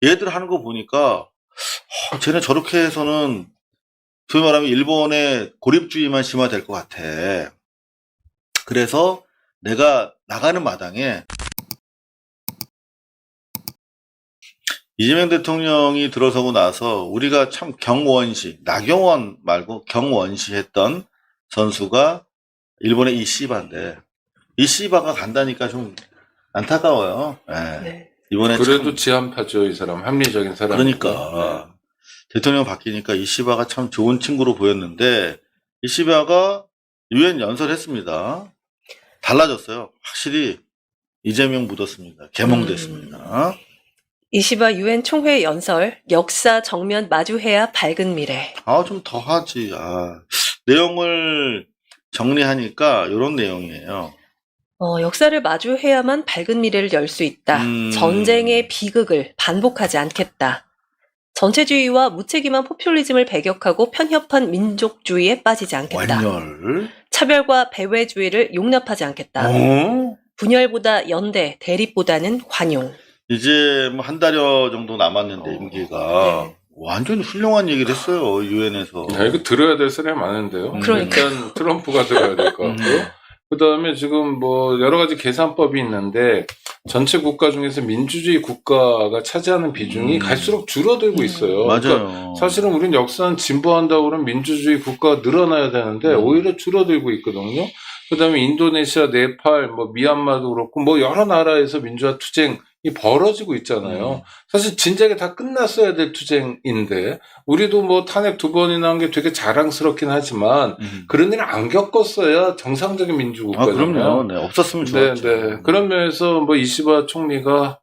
얘들 하는 거 보니까 쟤네 저렇게 해서는 소위 말하면 일본의 고립주의만 심화될 것 같아. 그래서 내가 나가는 마당에 이재명 대통령이 들어서고 나서 우리가 참 경원시, 나경원 말고 경원시 했던 선수가 일본의 이씨바인데, 이씨바가 간다니까 좀 안타까워요. 예. 네. 이번에 그래도 참, 지한파죠, 이 사람. 합리적인 사람. 그러니까 대통령 바뀌니까 이씨바가 참 좋은 친구로 보였는데, 이씨바가 유엔 연설했습니다. 달라졌어요. 확실히 이재명 묻었습니다. 개몽됐습니다. 이시바 유엔 총회 연설, 역사 정면 마주해야 밝은 미래. 좀 더 하지. 내용을 정리하니까 이런 내용이에요. 역사를 마주해야만 밝은 미래를 열 수 있다. 전쟁의 비극을 반복하지 않겠다. 전체주의와 무책임한 포퓰리즘을 배격하고 편협한 민족주의에 빠지지 않겠다. 완열. 차별과 배회주의를 용납하지 않겠다. 분열보다 연대, 대립보다는 환용. 이제 뭐 한 달여 정도 남았는데 임기가 네. 완전히 훌륭한 얘기를 했어요. 유엔에서. 야, 이거 들어야 될 사람이 많은데요. 그러니까. 일단 트럼프가 들어야 될 것 같고. 그 다음에 지금 뭐 여러 가지 계산법이 있는데 전체 국가 중에서 민주주의 국가가 차지하는 비중이 갈수록 줄어들고 있어요. 맞아요. 그러니까 사실은 우리는 역사는 진보한다고 그러면 민주주의 국가가 늘어나야 되는데 오히려 줄어들고 있거든요. 그 다음에 인도네시아, 네팔, 뭐 미얀마도 그렇고 뭐 여러 나라에서 민주화 투쟁이 벌어지고 있잖아요. 사실 진작에 다 끝났어야 될 투쟁인데 우리도 뭐 탄핵 2번이나 한 게 되게 자랑스럽긴 하지만 그런 일을 안 겪었어야 정상적인 민주국가잖아요. 그럼요. 네, 없었으면 좋았죠. 네. 그런 면에서 뭐 이시바 총리가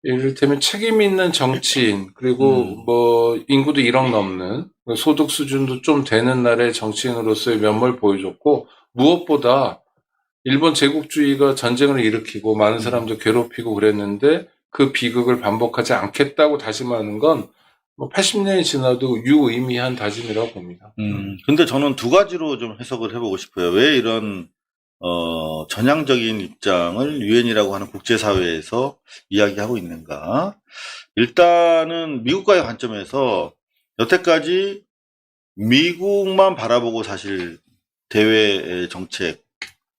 이를테면 책임 있는 정치인 그리고 뭐 인구도 1억 넘는 소득 수준도 좀 되는 나라의 정치인으로서의 면모를 보여줬고 무엇보다 일본 제국주의가 전쟁을 일으키고 많은 사람들 괴롭히고 그랬는데 그 비극을 반복하지 않겠다고 다짐하는 건 뭐 80년이 지나도 유의미한 다짐이라고 봅니다. 근데 저는 두 가지로 좀 해석을 해보고 싶어요. 왜 이런 전향적인 입장을 유엔이라고 하는 국제사회에서 이야기하고 있는가? 일단은 미국과의 관점에서 여태까지 미국만 바라보고 사실 대외 정책,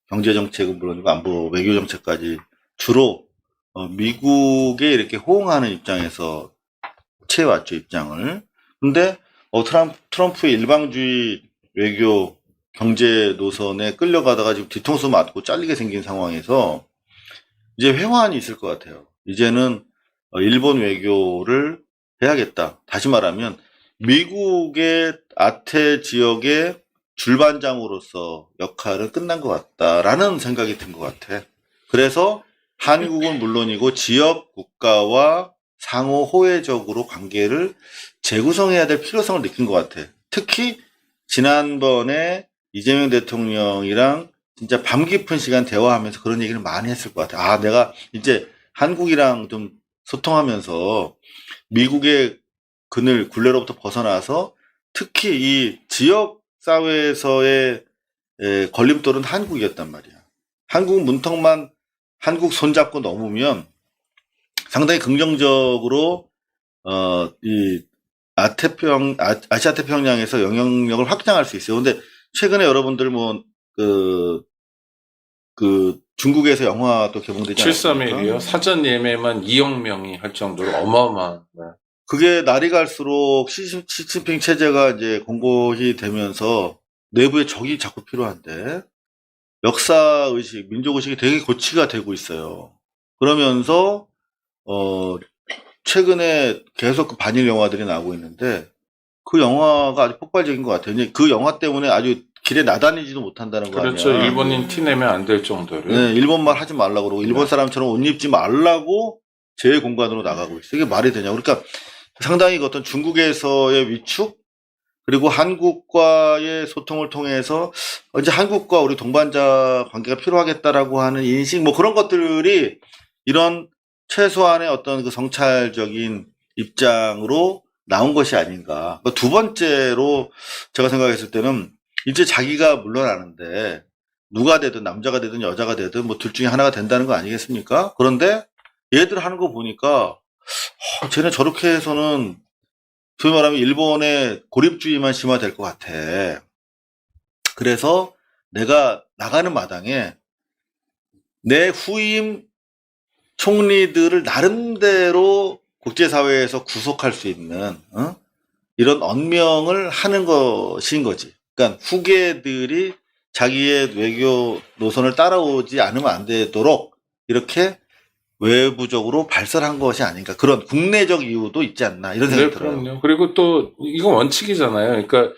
경제 정책은 물론이고 안보, 외교 정책까지 주로 미국에 이렇게 호응하는 입장에서 채워왔죠, 입장을. 근데 트럼프의 일방주의 외교 경제 노선에 끌려가다가 지금 뒤통수 맞고 잘리게 생긴 상황에서 이제 회환이 있을 것 같아요. 이제는 일본 외교를 해야겠다. 다시 말하면 미국의 아태 지역의 줄반장으로서 역할은 끝난 것 같다라는 생각이 든 것 같아. 그래서 한국은 물론이고 지역 국가와 상호 호혜적으로 관계를 재구성해야 될 필요성을 느낀 것 같아. 특히 지난번에 이재명 대통령이랑 진짜 밤 깊은 시간 대화하면서 그런 얘기를 많이 했을 것 같아. 내가 이제 한국이랑 좀 소통하면서 미국의 굴레로부터 벗어나서 특히 이 지역 사회에서의 걸림돌은 한국이었단 말이야. 한국 문턱만 한국 손잡고 넘으면 상당히 긍정적으로 이 아시아 태평양에서 영향력을 확장할 수 있어요. 근데 최근에 여러분들 중국에서 영화도 개봉되지 않았습니까? 731이요. 사전 예매만 2억 명이 할 정도로 어마어마한. 네. 그게 날이 갈수록 시진핑 체제가 이제 공고히 되면서 내부에 적이 자꾸 필요한데 역사의식, 민족의식이 되게 고취가 되고 있어요. 그러면서 최근에 계속 그 반일 영화들이 나오고 있는데 그 영화가 아주 폭발적인 것 같아요. 이제 그 영화 때문에 아주 길에 나다니지도 못한다는 거 아니야. 그렇죠. 일본인 티 내면 안 될 정도로. 네, 일본말 하지 말라고 그러고 일본 사람처럼 옷 입지 말라고 제 공간으로 나가고 있어요. 이게 말이 되냐. 그러니까 상당히 어떤 중국에서의 위축 그리고 한국과의 소통을 통해서 이제 한국과 우리 동반자 관계가 필요하겠다라고 하는 인식 뭐 그런 것들이 이런 최소한의 어떤 그 성찰적인 입장으로 나온 것이 아닌가. 두 번째로 제가 생각했을 때는 이제 자기가 물러나는데 누가 되든 남자가 되든 여자가 되든 뭐 둘 중에 하나가 된다는 거 아니겠습니까? 그런데 얘들 하는 거 보니까 쟤네 저렇게 해서는 소위 말하면 일본의 고립주의만 심화될 것 같아. 그래서 내가 나가는 마당에 내 후임 총리들을 나름대로 국제사회에서 구속할 수 있는 이런 언명을 하는 것인 거지. 그러니까 후계들이 자기의 외교 노선을 따라오지 않으면 안 되도록 이렇게 외부적으로 발설한 것이 아닌가. 그런 국내적 이유도 있지 않나 이런 생각이 들어요. 그럼요. 그리고 또 이건 원칙이잖아요. 그러니까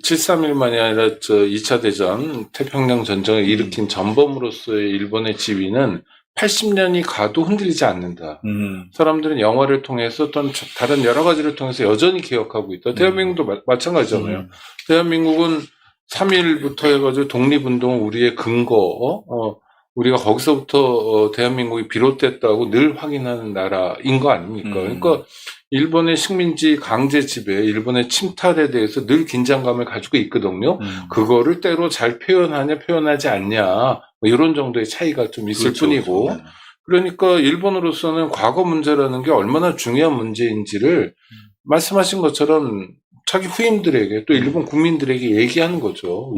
731만이 아니라 2차 대전 태평양 전쟁을 일으킨 전범으로서의 일본의 지위는 80년이 가도 흔들리지 않는다. 사람들은 영화를 통해서 또는 다른 여러 가지를 통해서 여전히 기억하고 있다. 대한민국도 마찬가지잖아요. 대한민국은 3.1부터 해가지고 독립운동은 우리의 근거, 우리가 거기서부터 대한민국이 비롯됐다고 늘 확인하는 나라인 거 아닙니까? 그러니까 일본의 식민지 강제 지배, 일본의 침탈에 대해서 늘 긴장감을 가지고 있거든요. 그거를 때로 잘 표현하냐 표현하지 않냐 뭐 이런 정도의 차이가 좀 있을 그렇죠, 뿐이고 그렇죠. 그러니까 일본으로서는 과거 문제라는 게 얼마나 중요한 문제인지를 말씀하신 것처럼 자기 후임들에게 또 일본 국민들에게 얘기하는 거죠.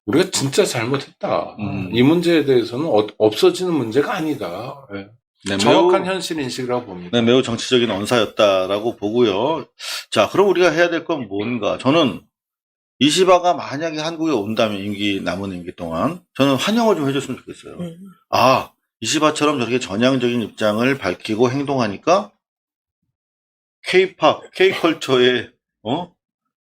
우리가 진짜 잘못했다. 이 문제에 대해서는 없어지는 문제가 아니다. 네. 네, 정확한 매우, 현실 인식이라고 봅니다. 네, 매우 정치적인 언사였다라고 보고요. 자, 그럼 우리가 해야 될 건 뭔가? 저는 이시바가 만약에 한국에 온다면 남은 임기 동안 저는 환영을 좀 해줬으면 좋겠어요. 아, 이시바처럼 저렇게 전향적인 입장을 밝히고 행동하니까 K-팝, K-컬처에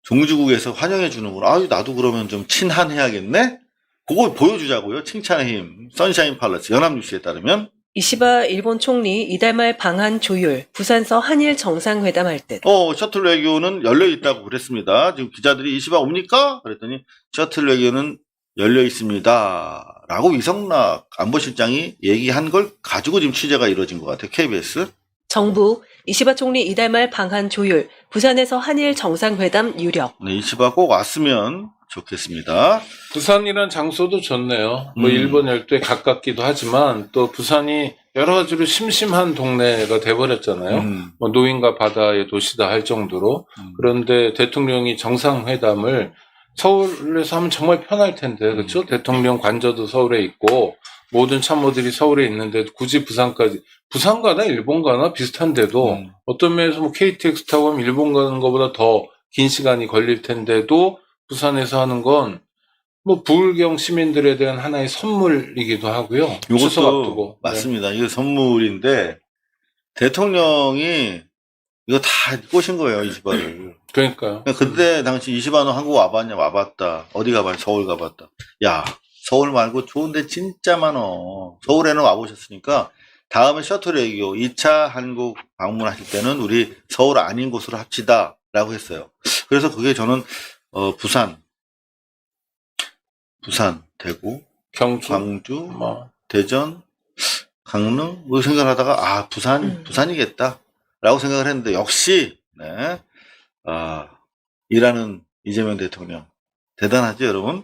종주국에서 환영해 주는구나. 아, 나도 그러면 좀 친한해야겠네? 그걸 보여주자고요. 칭찬의 힘. 선샤인 팔러스 연합뉴스에 따르면 이시바 일본 총리 이달 말 방한 조율, 부산서 한일 정상회담 할 듯. 셔틀 외교는 열려 있다고 그랬습니다. 지금 기자들이 이시바 옵니까? 그랬더니 셔틀 외교는 열려 있습니다. 라고 이성락 안보실장이 얘기한 걸 가지고 지금 취재가 이루어진 것 같아요. KBS. 정부 이시바 총리 이달 말 방한 조율, 부산에서 한일 정상회담 유력. 네, 이시바 꼭 왔으면 좋겠습니다. 부산이란 장소도 좋네요. 뭐 일본 열도에 가깝기도 하지만 또 부산이 여러 가지로 심심한 동네가 돼버렸잖아요. 뭐 노인과 바다의 도시다 할 정도로. 그런데 대통령이 정상회담을 서울에서 하면 정말 편할 텐데, 그렇죠? 대통령 관저도 서울에 있고 모든 참모들이 서울에 있는데 굳이 부산까지, 부산 가나 일본 가나 비슷한데도 어떤 면에서 뭐 KTX 타고 가면 일본 가는 것보다 더 긴 시간이 걸릴 텐데도 부산에서 하는 건 뭐 부울경 시민들에 대한 하나의 선물이기도 하고요. 추석 앞두고. 이것도 맞습니다. 이거 선물인데 대통령이 이거 다 꼬신 거예요, 이시바를. 그러니까요. 그때 당시 이시바는 한국 와봤냐? 와봤다. 어디 가봤냐? 서울 가봤다. 야, 서울 말고 좋은 데 진짜 많어. 서울에는 와보셨으니까 다음에 셔틀 외교 2차 한국 방문하실 때는 우리 서울 아닌 곳으로 합시다 라고 했어요. 그래서 그게 저는 부산, 대구, 경주, 광주, 뭐 대전, 강릉 뭐 생각하다가 부산이겠다 라고 생각을 했는데 역시 일하는 이재명 대통령 대단하죠, 여러분.